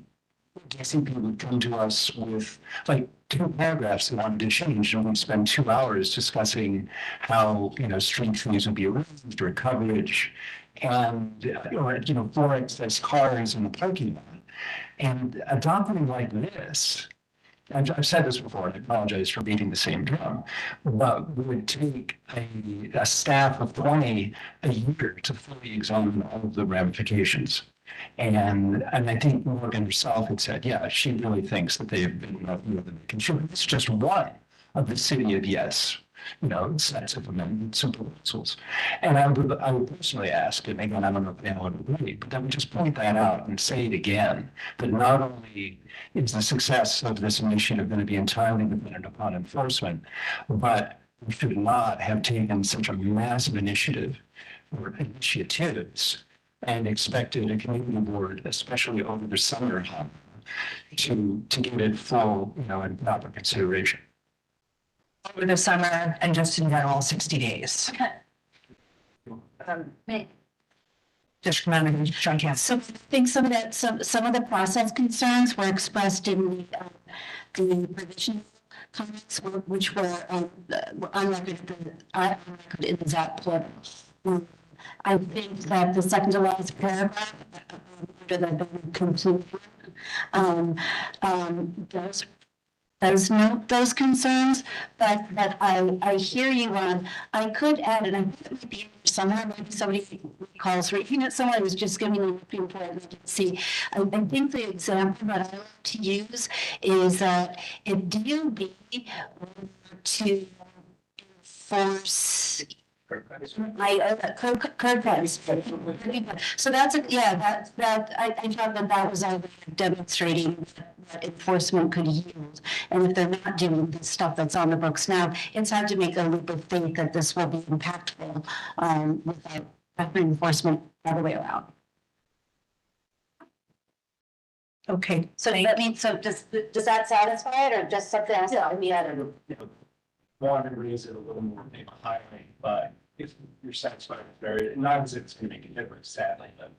DCP would come to us with like 2 paragraphs they wanted to change, and we spend 2 hours discussing how, street fees would be removed or coverage and, or, 4 excess cars in the parking lot. And adopting like this, I've said this before, and I apologize for beating the same drum, but we would take a staff of 20 a year to fully examine all of the ramifications. And I think Morgan herself had said, yeah, she really thinks that they have been enough more than they can chew. It's just one of the city of yes, sets of amendments and proposals. And I would personally ask, and again, I don't know if anyone would agree, but I would just point that out and say it again, that not only is the success of this initiative going to be entirely dependent upon enforcement, but we should not have taken such a massive initiative or initiatives and expected a community board, especially over the summer, to give it full, and proper consideration. Over the summer and just in general, 60 days. District Manager John Campbell. So I think some of the process concerns were expressed in the provisional comments, which were on record in the ZAP portal. I think that the second to last paragraph under the conclusion does note those concerns, but I hear you on. I could add, and I think it might be somewhere, maybe somebody recalls reading it somewhere. I was just giving a looking for it and I didn't see. I think the example that I like to use is that if DOB were to enforce curb cuts. So that's I thought that was a way of demonstrating what enforcement could yield. And if they're not doing the stuff that's on the books now, it's hard to make a leap of faith that this will be impactful without enforcement all the way around. Okay. So that means, does that satisfy it or just something else? Yeah, I mean, I don't know, want to raise it a little more, maybe higher, but if you're satisfied with very, not as if it's going to make a difference, sadly, but.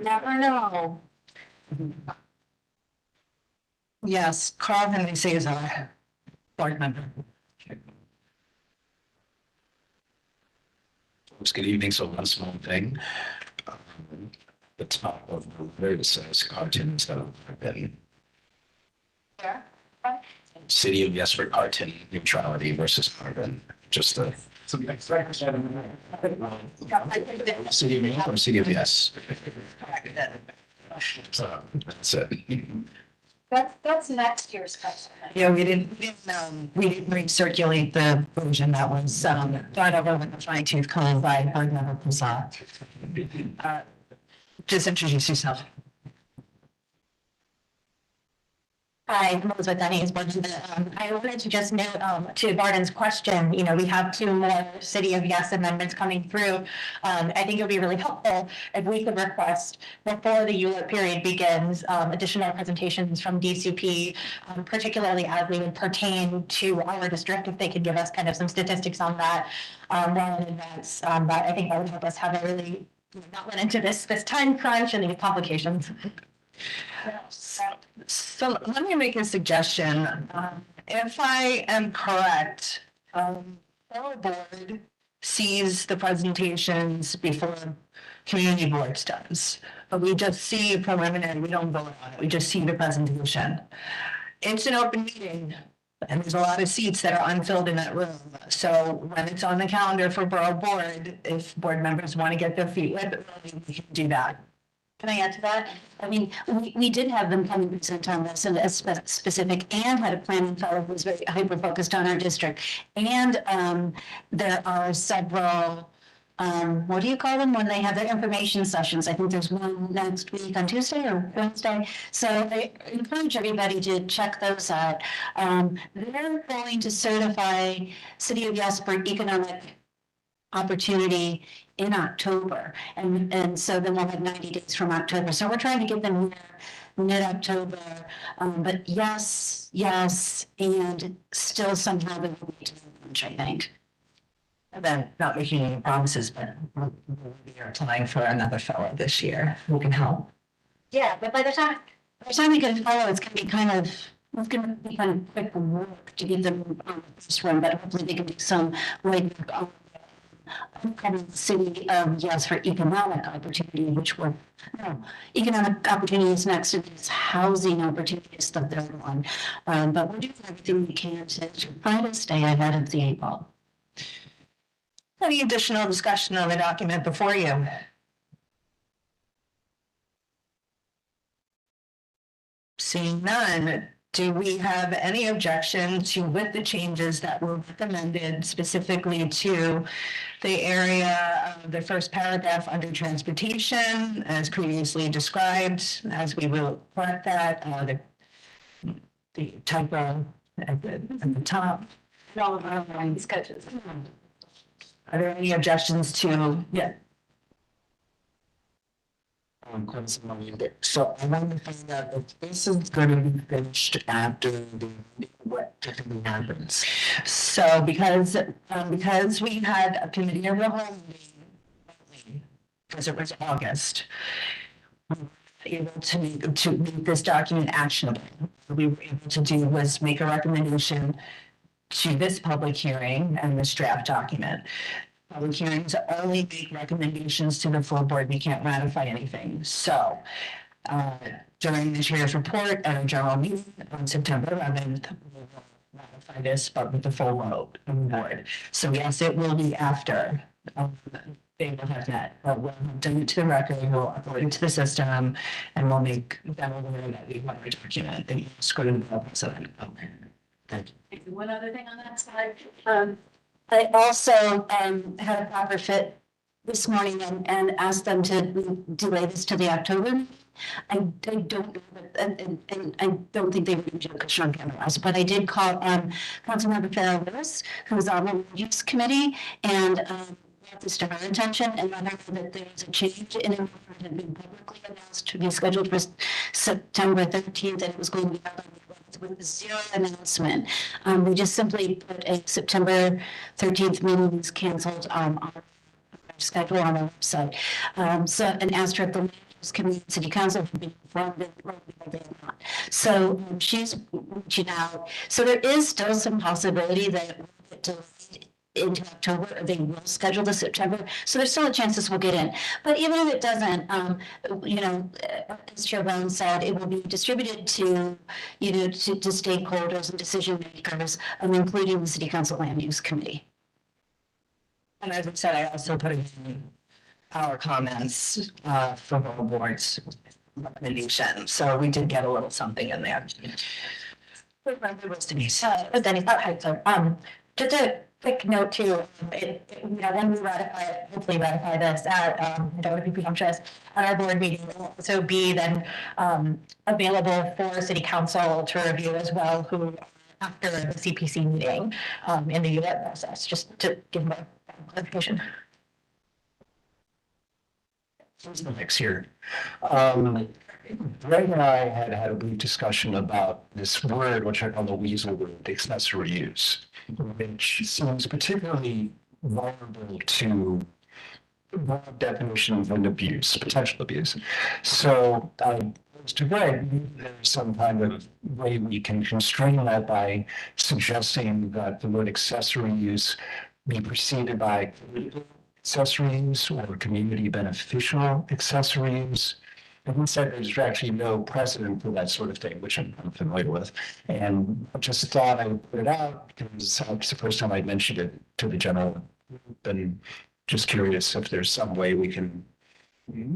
Never know. Yes, Carl Henry says our board member. Good evening. So one small thing. The top of the various says cartoon instead of carbon. Yeah. City of yes for cartoon neutrality versus carbon. Just a city of no or city of yes. So that's it. That's next year's question. Yeah, we didn't recirculate the version that was thought over with a fine tooth comb by board member Prasad. Just introduce yourself. Hi, I'm Elizabeth Denny. I wanted to just note to Barton's question, we have 2 more City of Yes amendments coming through. I think it would be really helpful if we could request before the ULIP period begins, additional presentations from DCP, particularly as they would pertain to our district, if they could give us kind of some statistics on that well in advance. But I think that would help us have a really, not run into this time crunch and these complications. So let me make a suggestion. If I am correct, our board sees the presentations before community boards does. But we just see preliminary, we don't vote on it, we just see the presentation. It's an open meeting, and there's a lot of seats that are unfilled in that room. So when it's on the calendar for borough board, if board members want to get their feet wet, we can do that. Can I add to that? I mean, we did have them come and present on this and as specific, and had a planning fellow who was very hyper focused on our district. And there are several, what do you call them when they have their information sessions? I think there's one next week on Tuesday or Wednesday. So I encourage everybody to check those out. They're going to certify City of Yes for economic opportunity in October. And so then we'll have 90 days from October. So we're trying to get them here mid-October. But yes, and still somehow they will be to lunch, I think. And then not making any promises, but we are applying for another fellow this year who can help. Yeah, but by the time by the time we get to follow, it's gonna be kind of quick work to get them on the first one, but hopefully they can do some like upcoming city, yes, for economic opportunity, which were, no, economic opportunities next to this housing opportunities, the third one. But we're doing everything we can to try to stay ahead of the 8 ball. Any additional discussion on the document before you? Seeing none, do we have any objection to with the changes that were recommended specifically to the area of the first paragraph under transportation as previously described, as we will correct that, the typo at the top? All of our line sketches. Are there any objections to, yeah, So I want to find out if this is gonna be finished after what typically happens. so because we had a committee of the whole meeting, because it was August, we were able to make this document actionable. What we were able to do was make a recommendation to this public hearing and this draft document. Public hearings only make recommendations to the full board. We can't ratify anything. So during this year's report at a general meeting on September 11th, we will ratify this, but with the full vote of the board. So yes, it will be after they will have met, but we'll have done it to the record, we'll upload it to the system, and we'll make them aware that we want to document that you screwed up. So okay. Thank you. One other thing on that side, I also had a proper fit this morning and asked them to delay this to the October meeting. I don't know, and I don't think they would do a on camera, but I did call Councilmember Farrell Lewis, who's on the Youth Committee, and brought this to her attention and let her know that there was a change in it that had been publicly announced to be scheduled for September 13th, and it was going to be held on with zero announcement. We just simply put a September 13th meeting is canceled on our schedule on our website. And asked her if the Land Use Committee and City Council have been informed that they are not. So she's reaching out. So there is still some possibility that it will get delayed into October, or they will schedule the September. So there's still a chance this will get in. But even if it doesn't, as Chair Brown said, it will be distributed to stakeholders and decision makers, including the City Council Land Use Committee. And as I said, I also put in our comments from all boards recommendation. So we did get a little something in there. just a quick note too, when we hopefully ratify this at, I don't want to be presumptuous, on our board meeting, it will also be then available for city council to review as well, who after the CPC meeting in the ULET process, just to give more clarification. The mix here. Greg and I had a brief discussion about this word, which I call the weasel word, accessory use, which seems particularly vulnerable to broad definitions of abuse, potential abuse. So, to Greg, there's some kind of way we can constrain that by suggesting that the word accessory use be preceded by accessory use or community beneficial accessory use. And he said there's actually no precedent for that sort of thing, which I'm familiar with. And I just thought I would put it out because it's the first time I mentioned it to the general group, and just curious if there's some way we can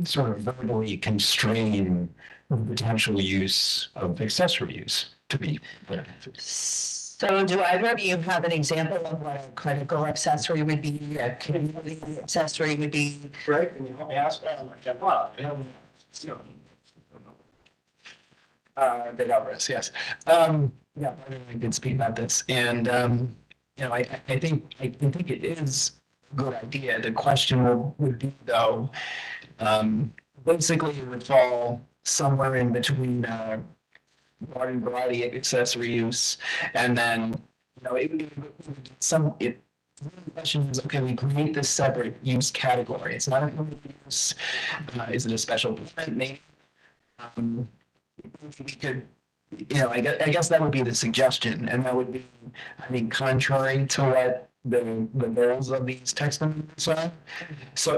sort of verbally constrain the potential use of accessory use to be. So do either of you have an example of what a critical accessory would be, a community accessory would be? Greg, can you help me ask that? The numbers, yes. Yeah, I did speak about this, and I think it is a good idea. The question would be though, basically it would fall somewhere in between garden variety accessory use, and then the question is, okay, we create this separate use category. It's not a permitted use. Is it a special permit? Maybe. we could, I guess that would be the suggestion, and that would be, I think, contrary to what the goals of these text amendments are. So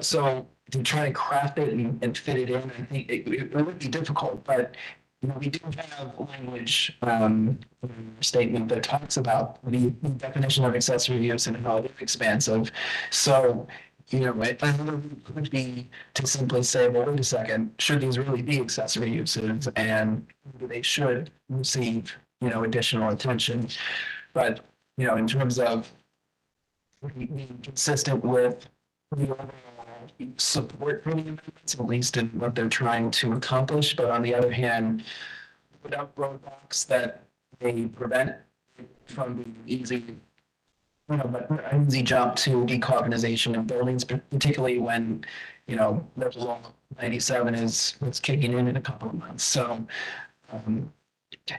to try to craft it and fit it in, I think it would be difficult, but we do have language, statement that talks about the definition of accessory use and how it is expansive. So, another route could be to simply say, well, wait a second, should these really be accessory uses and they should receive, additional attention. But, in terms of being consistent with the overall support for the amendments, at least in what they're trying to accomplish, but on the other hand, without roadblocks that they prevent it from being easy, but an easy jump to decarbonization of buildings, particularly when, there's law 97 is kicking in a couple of months. So,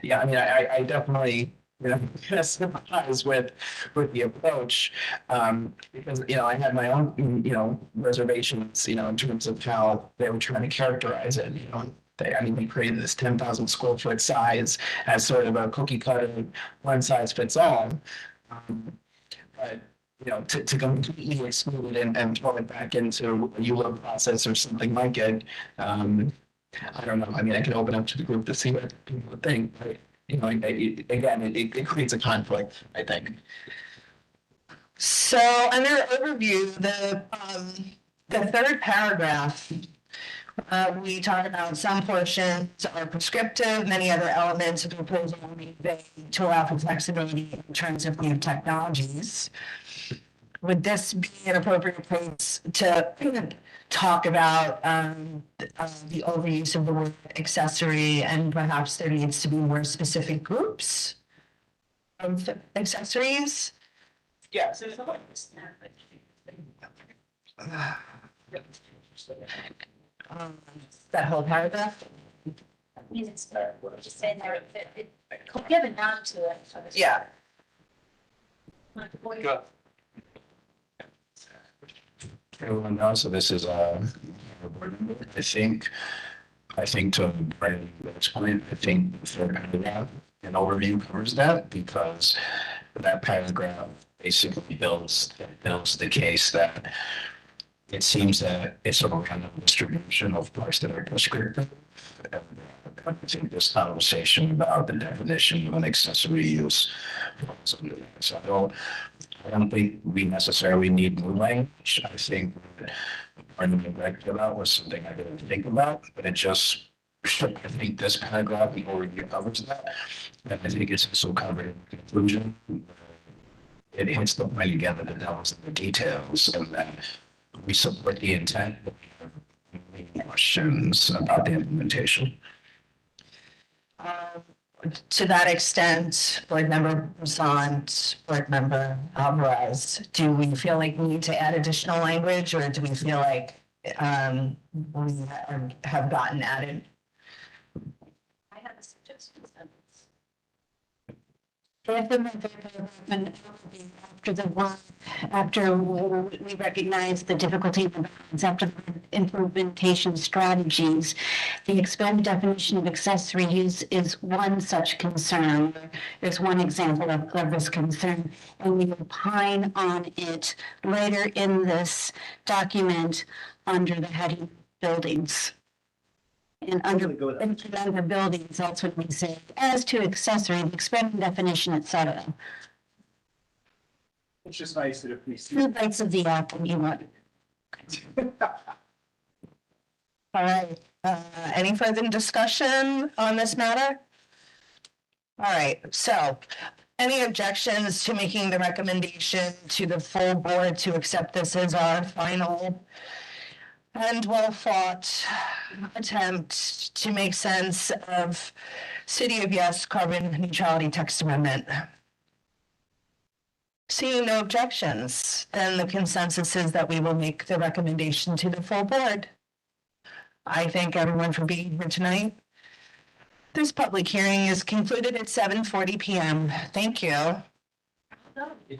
yeah, I mean, I definitely, sympathize with the approach, because, I had my own, reservations, in terms of how they were trying to characterize it, they created this 10,000 square foot size as sort of a cookie cutter, one size fits all. But, to completely exclude it and throw it back into a ULO process or something like it, I don't know. I mean, I can open up to the group to see what people think, but, it creates a conflict, I think. So under overview, the third paragraph, we talk about some portions are prescriptive, many other elements of the proposal will be vague to allow for flexibility in terms of new technologies. Would this be an appropriate place to talk about the overuse of the word accessory, and perhaps there needs to be more specific groups of accessories? Yes. That whole paragraph? Just saying there, you have a noun to it. Yeah. Everyone knows, so this is, I think to Brandon's point, I think the third paragraph, an overview covers that, because that paragraph basically builds the case that it seems that it's a random distribution of parts that are prescriptive. And I think this conversation about the definition of an accessory use. So I don't think we necessarily need new language. I think part of the directive about was something I didn't think about, but it just, I think this paragraph already covers that. And I think it's also covered in the conclusion. It hits the point again that the devil's in the details, and that we support the intent. Questions about the implementation. To that extent, Board Member Broussard, Board Member Alvarez, do we feel like we need to add additional language, or do we feel like we have gotten added? I have a suggestion. After we recognize the difficulty of the concept of implementation strategies, the expanded definition of accessory use is one such concern. There's one example of this concern, and we opine on it later in this document under the heading buildings. And under buildings, that's what we say, as to accessory, the expanded definition, et cetera. It's just nice that if we see. 2 bites of the apple, you want. All right, any further discussion on this matter? All right, so any objections to making the recommendation to the full board to accept this as our final and well-fought attempt to make sense of City of Yes carbon neutrality text amendment? Seeing no objections, then the consensus is that we will make the recommendation to the full board. I thank everyone for being here tonight. This public hearing is concluded at 7:40 p.m. Thank you.